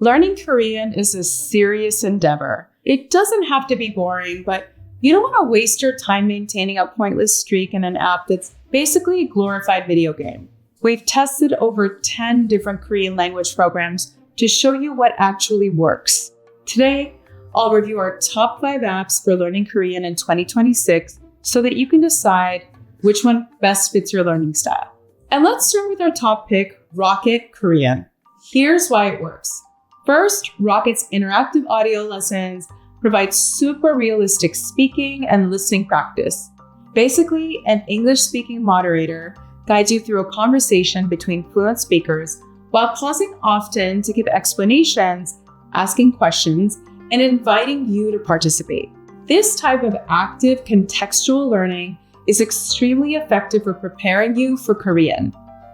Learning Korean is a serious endeavor. It doesn't have to be boring, but you don't want to waste your time maintaining a pointless streak in an app that's basically a glorified video game. We've tested over 10 different Korean language programs to show you what actually works. Today, I'll review our top 5 apps for learning Korean in 2026 so that you can decide which one best fits your learning style. And let's start with our top pick, Rocket Korean. Here's why it works. First, Rocket's interactive audio lessons provide super realistic speaking and listening practice. Basically, an English-speaking moderator guides you through a conversation between fluent speakers while pausing often to give explanations, asking questions, and inviting you to participate. This type of active contextual learning is extremely effective for preparing you for Korean.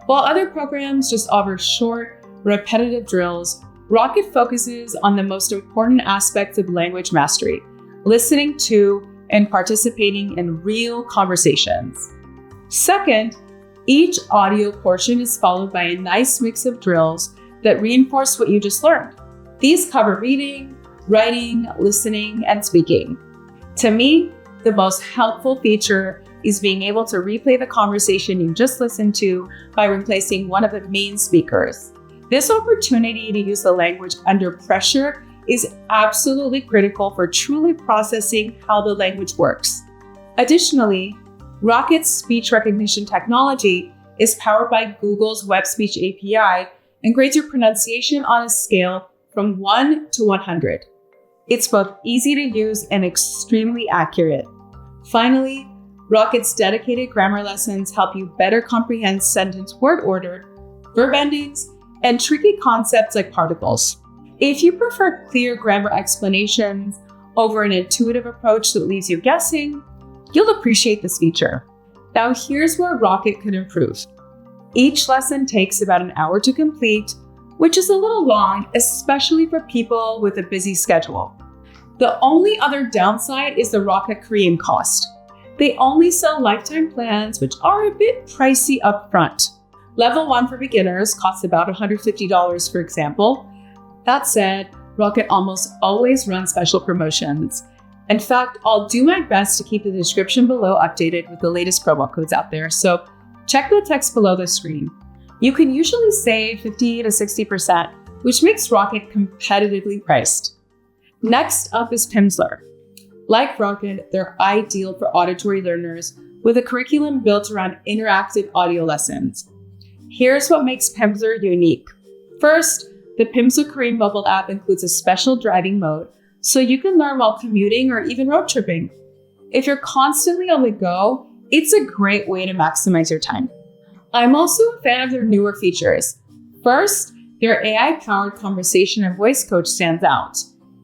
While other programs just offer short, repetitive drills, Rocket focuses on the most important aspects of language mastery, listening to and participating in real conversations. Second, each audio portion is followed by a nice mix of drills that reinforce what you just learned. These cover reading, writing, listening, and speaking. To me, the most helpful feature is being able to replay the conversation you just listened to by replacing one of the main speakers. This opportunity to use the language under pressure is absolutely critical for truly processing how the language works. Additionally, Rocket's speech recognition technology is powered by Google's Web Speech API and grades your pronunciation on a scale from 1 to 100. It's both easy to use and extremely accurate. Finally, Rocket's dedicated grammar lessons help you better comprehend sentence word order, verb endings, and tricky concepts like particles. If you prefer clear grammar explanations over an intuitive approach that leaves you guessing, you'll appreciate this feature. Now here's where Rocket could improve. Each lesson takes about an hour to complete, which is a little long, especially for people with a busy schedule. The only other downside is the Rocket Korean cost. They only sell lifetime plans, which are a bit pricey upfront. Level 1 for beginners costs about $150, for example. That said, Rocket almost always runs special promotions. In fact, I'll do my best to keep the description below updated with the latest promo codes out there, so check the text below the screen. You can usually save 50 to 60%, which makes Rocket competitively priced. Next up is Pimsleur. Like Rocket, they're ideal for auditory learners with a curriculum built around interactive audio lessons. Here's what makes Pimsleur unique. First, the Pimsleur Korean mobile app includes a special driving mode, so you can learn while commuting or even road tripping. If you're constantly on the go, it's a great way to maximize your time. I'm also a fan of their newer features. First, their AI-powered conversation and voice coach stands out.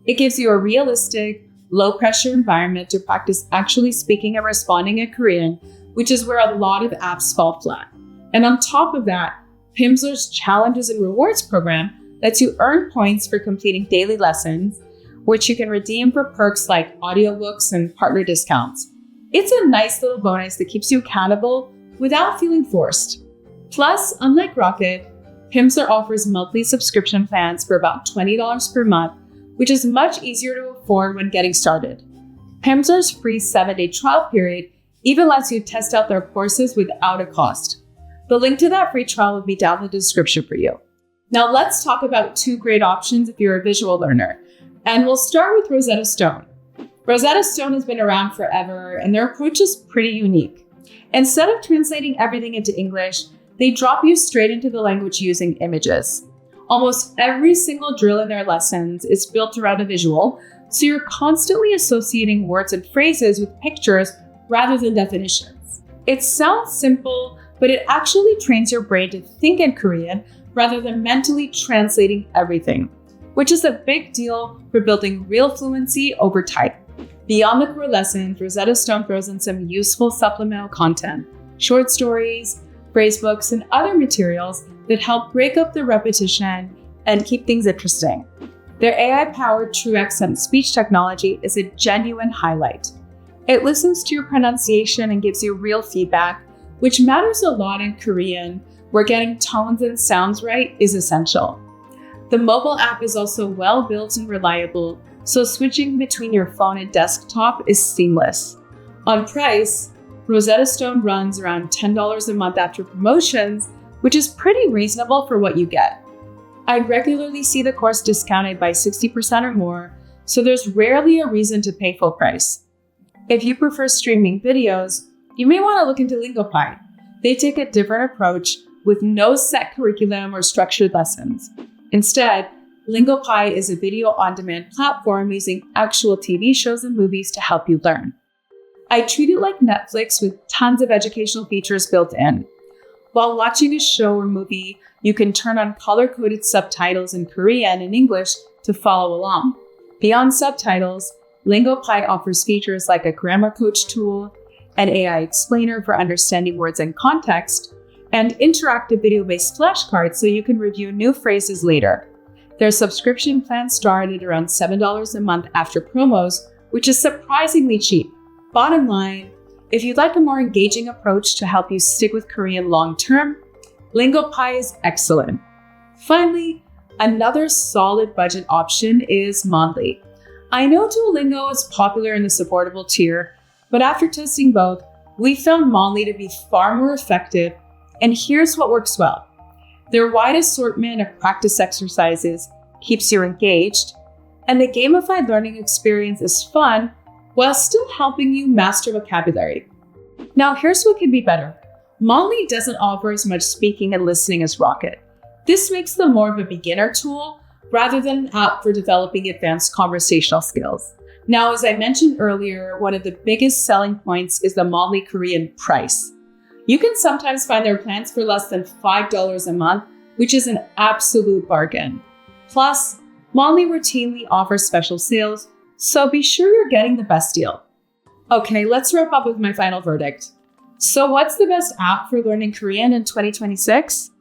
It gives you a realistic, low-pressure environment to practice actually speaking and responding in Korean, which is where a lot of apps fall flat. And on top of that, Pimsleur's Challenges and Rewards program lets you earn points for completing daily lessons, which you can redeem for perks like audiobooks and partner discounts. It's a nice little bonus that keeps you accountable without feeling forced. Plus, unlike Rocket, Pimsleur offers monthly subscription plans for about $20 per month, which is much easier to afford when getting started. Pimsleur's free 7-day trial period even lets you test out their courses without a cost. The link to that free trial will be down in the description for you. Now let's talk about 2 great options if you're a visual learner. And we'll start with Rosetta Stone. Rosetta Stone has been around forever, and their approach is pretty unique. Instead of translating everything into English, they drop you straight into the language using images. Almost every single drill in their lessons is built around a visual, so you're constantly associating words and phrases with pictures rather than definitions. It sounds simple, but it actually trains your brain to think in Korean rather than mentally translating everything, which is a big deal for building real fluency over time. Beyond the core lessons, Rosetta Stone throws in some useful supplemental content, short stories, phrase books, and other materials that help break up the repetition and keep things interesting. Their AI-powered True Accent speech technology is a genuine highlight. It listens to your pronunciation and gives you real feedback, which matters a lot in Korean, where getting tones and sounds right is essential. The mobile app is also well built and reliable, so switching between your phone and desktop is seamless. On price, Rosetta Stone runs around $10 a month after promotions, which is pretty reasonable for what you get. I regularly see the course discounted by 60% or more, so there's rarely a reason to pay full price. If you prefer streaming videos, you may want to look into LingoPie. They take a different approach with no set curriculum or structured lessons. Instead, LingoPie is a video on-demand platform using actual TV shows and movies to help you learn. I treat it like Netflix with tons of educational features built in. While watching a show or movie, you can turn on color-coded subtitles in Korean and English to follow along. Beyond subtitles, LingoPie offers features like a grammar coach tool, an AI explainer for understanding words and context, and interactive video-based flashcards so you can review new phrases later. Their subscription plans start at around $7 a month after promos, which is surprisingly cheap. Bottom line, if you'd like a more engaging approach to help you stick with Korean long-term, LingoPie is excellent. Finally, another solid budget option is Mondly. I know Duolingo is popular in the supportable tier, but after testing both, we found Mondly to be far more effective, and here's what works well. Their wide assortment of practice exercises keeps you engaged, and the gamified learning experience is fun while still helping you master vocabulary. Now, here's what could be better. Mondly doesn't offer as much speaking and listening as Rocket. This makes them more of a beginner tool rather than an app for developing advanced conversational skills. Now, as I mentioned earlier, one of the biggest selling points is the Mondly Korean price. You can sometimes find their plans for less than $5 a month, which is an absolute bargain. Plus, Mondly routinely offers special sales, so be sure you're getting the best deal. Okay, let's wrap up with my final verdict. So what's the best app for learning Korean in 2026?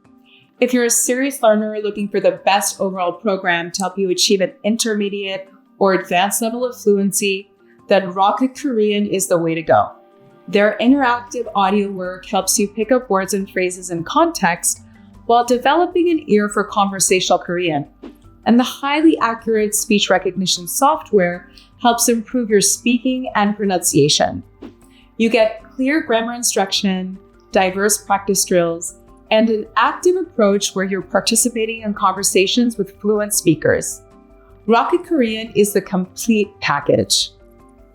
If you're a serious learner looking for the best overall program to help you achieve an intermediate or advanced level of fluency, then Rocket Korean is the way to go. Their interactive audio work helps you pick up words and phrases in context while developing an ear for conversational Korean. And the highly accurate speech recognition software helps improve your speaking and pronunciation. You get clear grammar instruction, diverse practice drills, and an active approach where you're participating in conversations with fluent speakers. Rocket Korean is the complete package.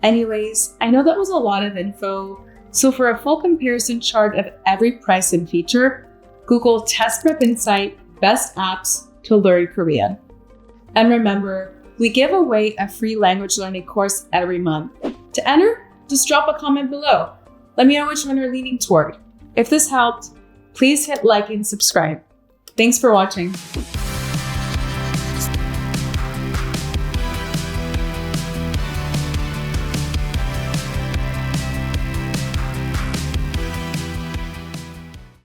Anyways, I know that was a lot of info, so for a full comparison chart of every price and feature, Google Test Prep Insight Best Apps to Learn Korean. And remember, we give away a free language learning course every month. To enter, just drop a comment below. Let me know which one you're leaning toward. If this helped, please hit like and subscribe. Thanks for watching.